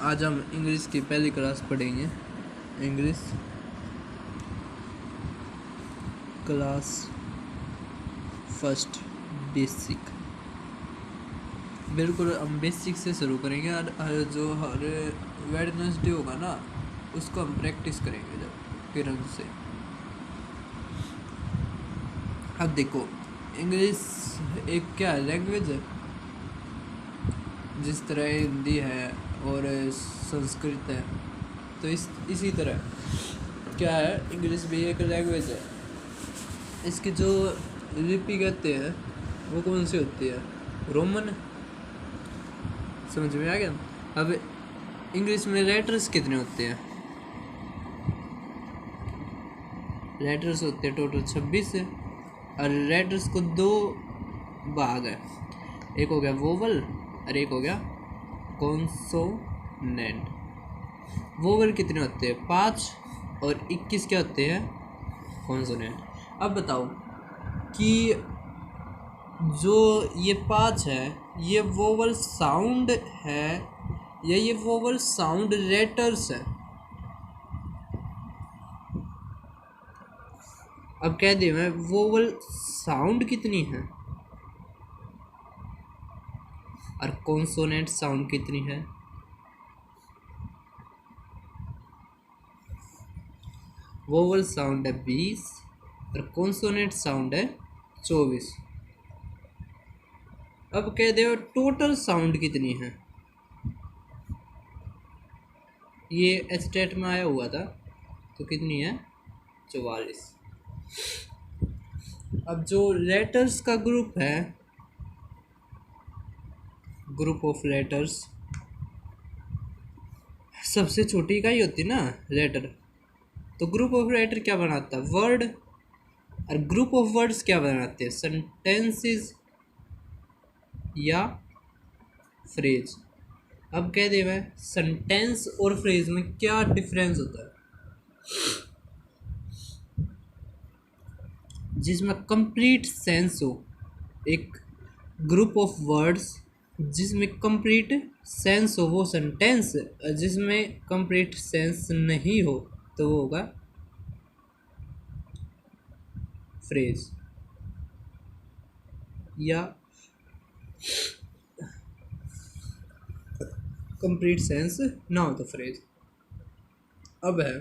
आज हम इंग्लिश की पहली क्लास पढ़ेंगे। English class first basic. बिल्कुल हम बेसिक से शुरू करेंगे और हर वेडनेसडे होगा ना, उसको हम प्रैक्टिस करेंगे जब किरण से। अब देखो, इंग्लिश एक क्या लैंग्वेज है, जिस तरह हिंदी है और संस्कृत है, तो इसी तरह क्या है, इंग्लिश भी एक लैंग्वेज है। इसकी जो लिपि कहते हैं वो कौन सी होती है? रोमन। समझ में आ गया? अब इंग्लिश में लेटर्स कितने होते हैं? लेटर्स होते हैं टोटल 26 है, और लेटर्स को दो भाग है, एक हो गया वोवल और एक हो गया कॉन्सोनेंट। वोवल कितने होते हैं? 5, और 21 क्या होते हैं? कॉन्सोनेंट। अब बताओ कि जो ये 5 है, ये वोवल साउंड है या ये वोवल साउंड लेटर्स है? अब कह दिया मैं, वोवल साउंड कितनी है और कॉन्सोनेंट साउंड कितनी है? वोवल साउंड है 20 और कॉन्सोनेंट साउंड है 24। अब कह दो टोटल साउंड कितनी है? ये स्टेट में आया हुआ था, तो कितनी है? 44। अब जो लेटर्स का ग्रुप है, ग्रुप ऑफ लेटर्स, सबसे छोटी इकाई होती ना लेटर, तो ग्रुप ऑफ लेटर क्या बनाता है? वर्ड। और ग्रुप ऑफ वर्ड्स क्या बनाते हैं? सेंटेंसेस या फ्रेज। अब कह दे मैं, सेंटेंस और फ्रेज में क्या डिफरेंस होता है? जिसमें कंप्लीट सेंस हो, एक ग्रुप ऑफ वर्ड्स जिसमें कंप्लीट सेंस हो वो सेंटेंस, जिसमें कंप्लीट सेंस नहीं हो तो वो होगा फ्रेज, या कंप्लीट सेंस ना हो तो फ्रेज। अब है,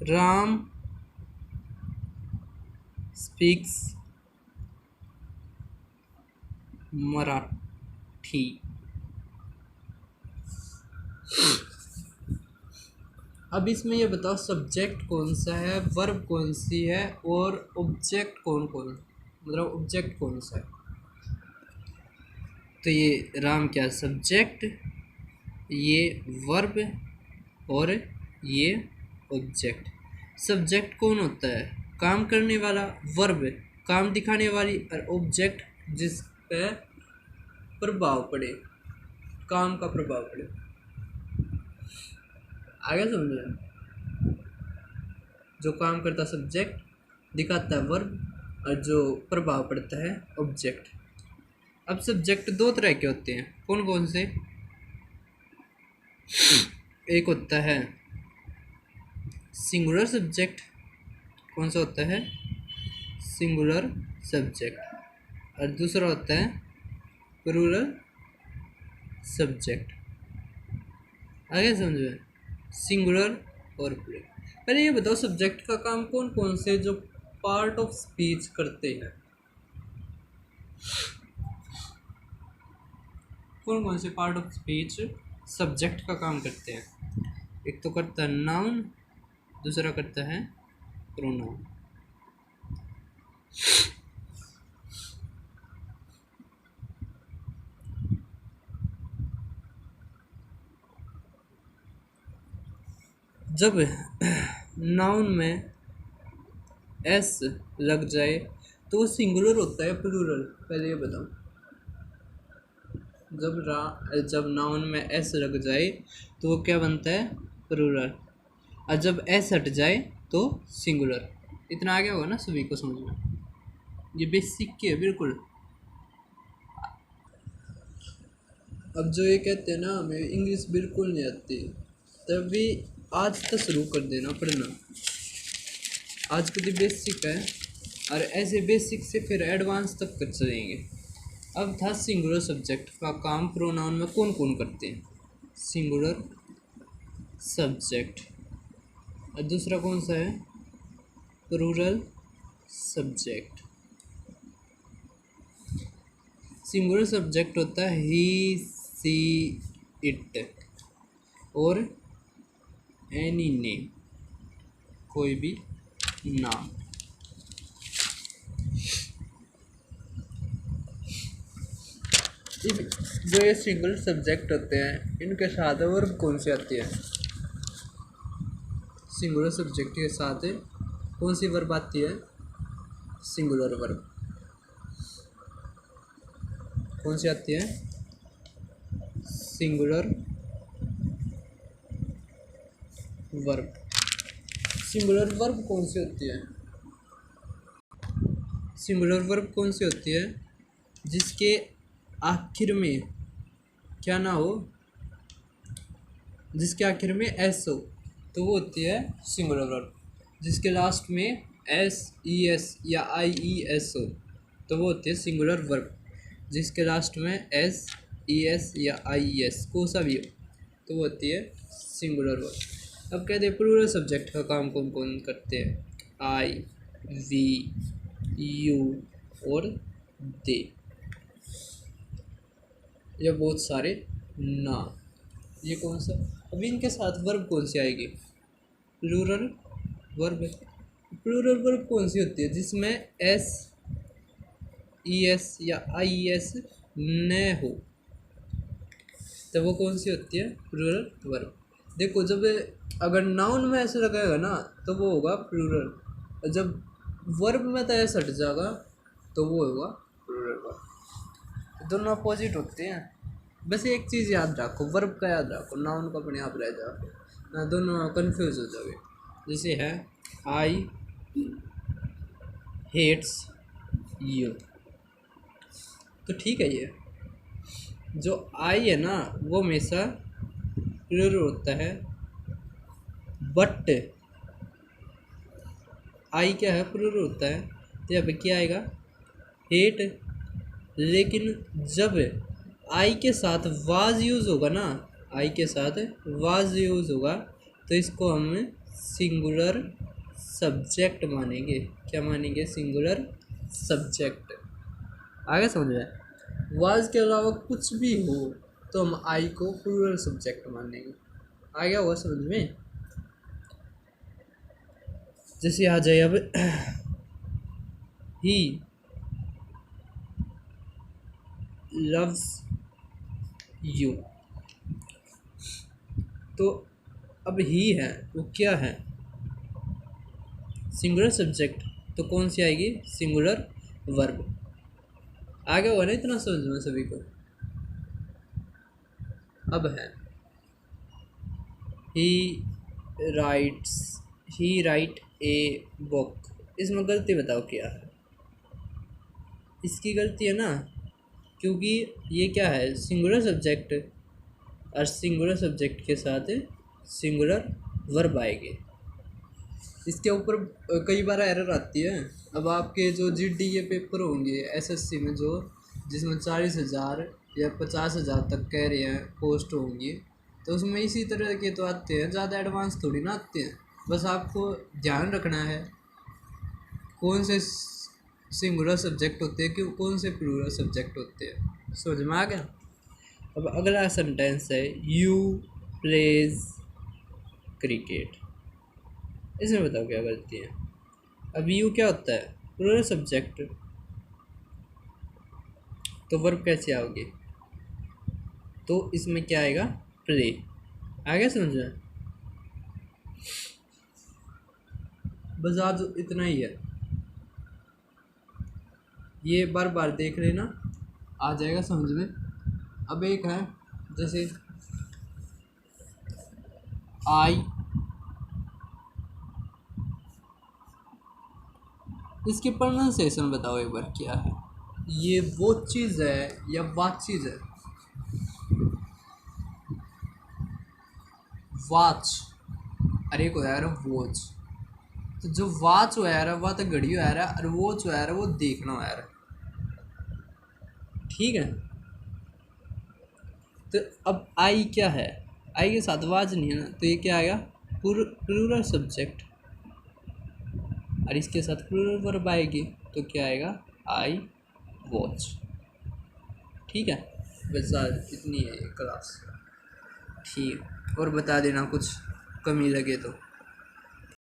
राम स्पीक्स मराठी। अब इसमें ये बताओ, सब्जेक्ट कौन सा है, वर्ब कौन सी है और ऑब्जेक्ट मतलब ऑब्जेक्ट कौन सा है? तो ये राम क्या सब्जेक्ट, ये वर्ब और ये ऑब्जेक्ट। सब्जेक्ट कौन होता है? काम करने वाला। वर्ब काम दिखाने वाली, और ऑब्जेक्ट जिस पे प्रभाव पड़े, काम का प्रभाव पड़े। आगे समझे? जो काम करता सब्जेक्ट दिखाता है वर्ब, और जो प्रभाव पड़ता है ऑब्जेक्ट। अब सब्जेक्ट दो तरह के होते हैं, कौन कौन से? एक होता है सिंगुलर सब्जेक्ट। कौन सा होता है? Singular subject. और दूसरा होता है प्लूरल सब्जेक्ट। आगे समझो, सिंगुलर और प्लूरल। पहले ये बताओ, सब्जेक्ट का काम कौन कौन से जो पार्ट ऑफ स्पीच करते हैं? कौन कौन से पार्ट ऑफ स्पीच सब्जेक्ट का काम करते हैं? एक तो करता है नाउन, दूसरा करता है प्रोनाउन। जब नाउन में एस लग जाए तो वो सिंगुलर होता है प्लूरल? पहले ये बताओ। जब नाउन में एस लग जाए तो वो क्या बनता है? प्लूरल। और जब एस हट जाए तो सिंगुलर। इतना आ गया होगा ना सभी को समझ में? ये बेसिक के है बिल्कुल। अब जो ये कहते हैं ना हमें इंग्लिश बिल्कुल नहीं आती, तभी आज तो शुरू कर देना पढ़ना। आज की बेसिक है और ऐसे बेसिक से फिर एडवांस तक कर चलेंगे। अब था सिंगुलर सब्जेक्ट का काम प्रोनाउन में कौन कौन करते हैं। Singular subject. और दूसरा कौन सा है, प्लूरल सब्जेक्ट। सिंगुलर सब्जेक्ट होता है ही, सी, इट और एनी नेम, कोई भी नाम। जो ये सिंगुलर सब्जेक्ट होते हैं इनके साथ वर्ब कौन सी आती है। सिंगुलर सब्जेक्ट के साथ कौन सी वर्ब आती है, सिंगुलर वर्ब। कौन सी आती है, सिंगुलर वर्ब। सिंगुलर वर्ब कौन सी होती है, सिंगुलर वर्ब कौन सी होती है जिसके आखिर में क्या ना हो, जिसके आखिर में एस हो तो वो होती है सिंगुलर वर्ब। जिसके लास्ट में एस ई एस या आई ई एस हो तो वो होती है सिंगुलर वर्ब। जिसके लास्ट में एस ई एस या आई ई एस कोई सा भी हो तो वो होती है सिंगुलर वर्ब। अब कहते हैं प्लूरल सब्जेक्ट का काम कौन कौन करते हैं, आई, वी, यू और दे, या बहुत सारे नाम। ये कौन सा, अभी इनके साथ वर्ब कौन सी आएगी, प्लूरल वर्ब। प्लूरल वर्ब कौन सी होती है जिसमें एस ई एस या आई ई एस न हो तो वो कौन सी होती है, प्लूरल वर्ब। देखो जब अगर नाउन में ऐसे लगाएगा ना तो वो होगा प्लूरल, और जब वर्ब में तो ऐसा हट जाएगा तो वो होगा प्लूरल वर्ब। दोनों अपोजिट होते हैं। बस एक चीज़ याद रखो, वर्ब का याद रखो, नाउन का अपने आप रह जाओगे ना, दोनों कंफ्यूज हो जाओगे। जैसे है आई हेट्स यू, तो ठीक है। ये जो आई है ना वो हमेशा प्लूरल होता है, बट आई क्या है, प्लूरल होता है। तो यहाँ पे क्या आएगा, हेट। लेकिन जब आई के साथ वाज यूज़ होगा ना, आई के साथ वाज यूज़ होगा तो इसको हम सिंगुलर सब्जेक्ट मानेंगे। क्या मानेंगे, सिंगुलर सब्जेक्ट। आगे समझ में, वाज के अलावा कुछ भी हो तो हम आई को प्लूरल सब्जेक्ट मानेंगे। आ गया हुआ समझ में। जैसे आ जाए अब ही लव्स यू, तो अब ही है वो क्या है, सिंगुलर सब्जेक्ट, तो कौन सी आएगी, सिंगुलर वर्ब। आ गया हुआ ना इतना समझ में सभी को। अब है ही राइट ए बुक, इसमें गलती बताओ क्या है। इसकी गलती है ना, क्योंकि ये क्या है, सिंगुलर सब्जेक्ट, और सिंगुलर सब्जेक्ट के साथ सिंगुलर वर्ब आएंगे। इसके ऊपर कई बार एरर आती है। अब आपके जो GD के पेपर होंगे SSC में, जो जिसमें 40,000 या 50,000 तक कह रहे हैं पोस्ट होंगी, तो उसमें इसी तरह के तो आते हैं, ज़्यादा एडवांस थोड़ी ना आते हैं। बस आपको ध्यान रखना है कौन से सिंगुलर सब्जेक्ट होते हैं कि कौन से प्लूरल सब्जेक्ट होते हैं। समझ में आ गया। अब अगला सेंटेंस है यू प्लेज क्रिकेट, इसमें बताओ क्या गलती है। अब यू क्या होता है, प्लूरल सब्जेक्ट, तो वर्ब कैसे आओगे, तो इसमें क्या आएगा, प्ले। आ गया समझ में। बस आज इतना ही है, ये बार बार देख लेना, आ जाएगा समझ में। अब एक है जैसे आई, इसकी प्रोनाउंसिएशन बताओ एक बार क्या है। ये वो चीज़ है या बात चीज़ है, वॉच और एक होया यार वॉच। तो जो वॉच हो यार वह तो घड़ी हो यार, और वॉच हो यार वो देखना हो यार। ठीक है, तो अब आई क्या है, आई के साथ वाज नहीं है ना, तो ये क्या आएगा, प्लूरल सब्जेक्ट। और इसके साथ प्लूरल वर्ब आएगी तो क्या आएगा, आई वॉच। ठीक है, बस आज इतनी है क्लास। ठीक, और बता देना कुछ कमी लगे तो।